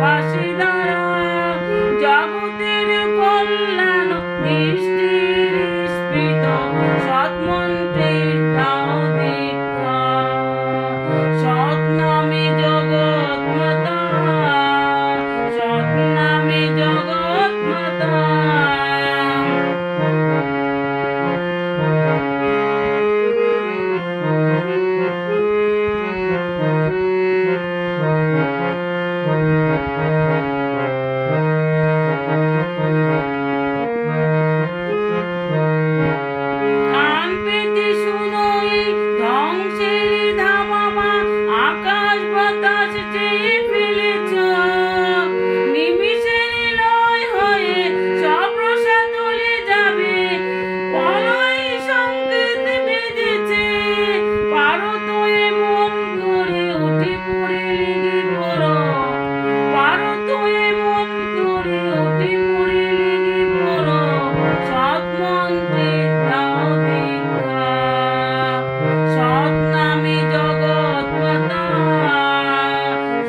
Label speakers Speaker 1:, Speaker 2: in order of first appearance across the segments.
Speaker 1: পাশে দাঁড়া, জগতের কল্যাণ দৃষ্টির স্ফীত, সৎমন্ত্রের দাও দীক্ষা। সৎ নামে জগৎ মাতা, সৎ নামে জগৎ মাতা। কান পেতে শুনো এই ধ্বংসের ধামামা, আকাশ বাতাস চেয়ে ফেলেছ। নিমিষের লয় হয়ে সব রসাতলে যাবে, প্রলয় সংকেত বেজেছে। পারো তো এমন করে উঠে পড়ে লেগে পড়ো, পারো তো এমন করে উঠে পড়ে লেগে পড়ো, সৎ মন্ত্রে দাও দীক্ষা। সৎ নামে জগৎ মাতা,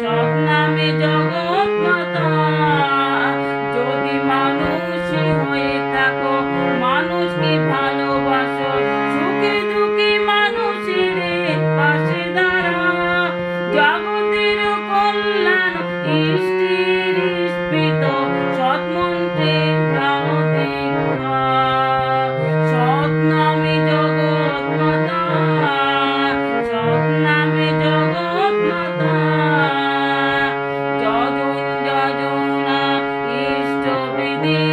Speaker 1: সৎ নামে জগৎ মাতা। যদি মানুষই হয়ে থাকো, মানুষকে ভালোবাসো, সুখে দুঃখে মানুষের পাশে দাঁড়া, জগতের কল্যাণ ইষ্টের স্ফীত, সৎ মন্ত্রে দাও দীক্ষা। সৎ নামে জগৎ মাতা, সৎ নামে জগৎ মাতা। যজন যজনা ইষ্টবিধি,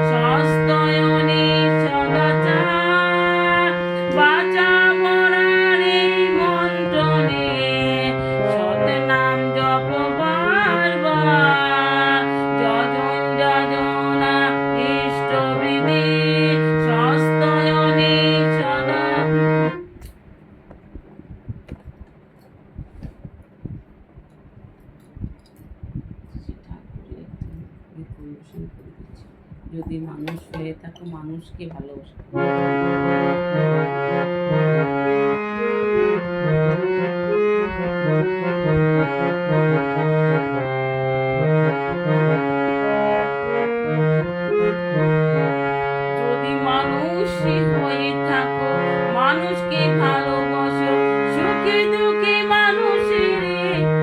Speaker 1: সস্তয়নি সদাচার, বাচা বরার এই মন্ত্র নিয়ে সৎ নাম জপ বারবার। যজন যজনা ইষ্টবিধি, সস্তয়নি সদাচার। যদি মানুষ হয়ে থাকো, মানুষকে ভালোবাসো। যদি মানুষই হয়ে থাকো, মানুষকে ভালোবাসো, সুখে দুঃখে মানুষের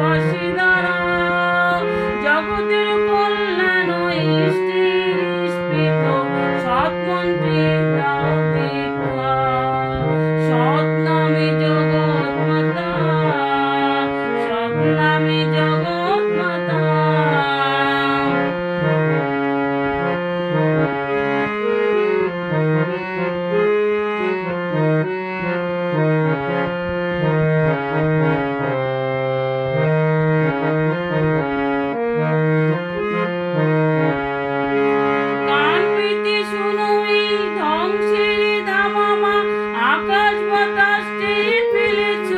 Speaker 1: পাশে দাঁড়াও, জগতের কল্যাণ ইষ্টের স্ফীত, সৎ মন্ত্রে দাও দীক্ষা। সৎ নামে জগৎ মাতা, সৎ নামে জগৎ মাতা। কান পেতে শুনো এই ধ্বংসের ধামামা, আকাশ বাতাস চেয়ে ফেলেছ।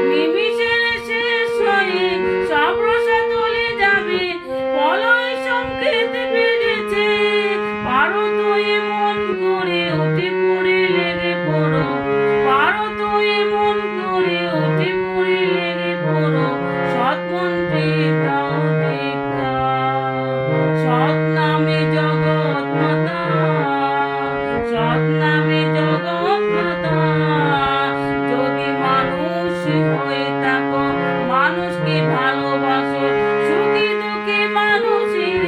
Speaker 1: নিমিষের শেষ হয়ে সব রসাতলে যাবে, প্রলয় সংকেত বেজেছে। পারো তো এমন করে উঠে পড়ে লেগে পড়ো, পারো তো এমন করে উঠে পড়ে লেগে পড়ো, সৎ মন্ত্রে দাও দীক্ষা। সৎ নামে জগৎ মাতা, সৎ নামে জগৎ মাতা। যদি মানুষ হয়ে থাকো, মানুষকে ভালোবাসো, সুখে দুঃখে মানুষের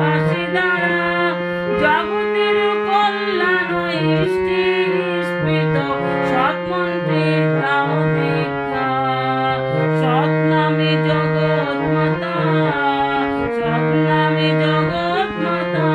Speaker 1: পাশে দাঁড়া, জগতের কল্যাণ ইষ্টের স্ফীত, সৎ মন্ত্রে দাও দীক্ষা। সৎ নামে জগৎ মাতা, সৎ নামে জগৎ মাতা।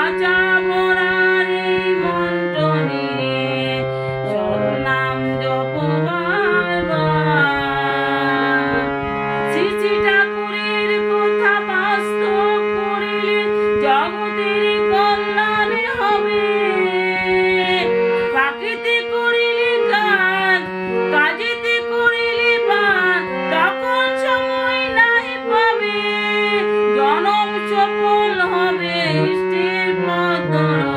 Speaker 1: খাঁচা পড়ার এই মন্ত্র নিয়ে সৎনাম জপবার বার। শ্রী ঠাকুরের কথা বাস্তব করিলে জগতের কল্যাণ হবে। পাখিতে করিলে কাজ, কাজেতে করিলে বাদ, তখন সময় নাই পাবে। জনম সফল হবে ইষ্টের পথ ধরো,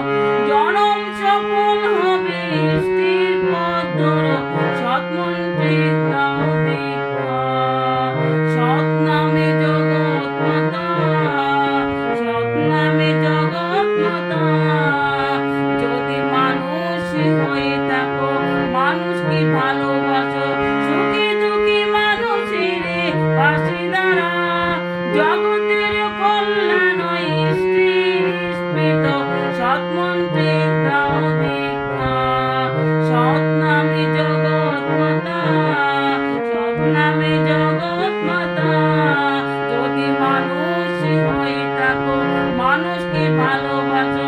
Speaker 1: জনম সফল হবে ইষ্টের পথ ধরো। সৎমন্ত্রে দাও দীক্ষা, সৎ নামে জগৎ মাতা, সৎ নামে জগৎ মাতা। যদি মানুষ হয়ে থাকো মানুষকে ভালোবাসো, সুখে দুঃখে মানুষের পাশে দাঁড়া। জগতের কল্যাণ ইষ্টের স্মৃত, সৎমন্ত্রে দাও দীক্ষা। সৎ নামে জগৎ মাতা, সৎ নামে জগৎ মাতা। যদি মানুষ হয়ে থাকো মানুষকে ভালোবাসো,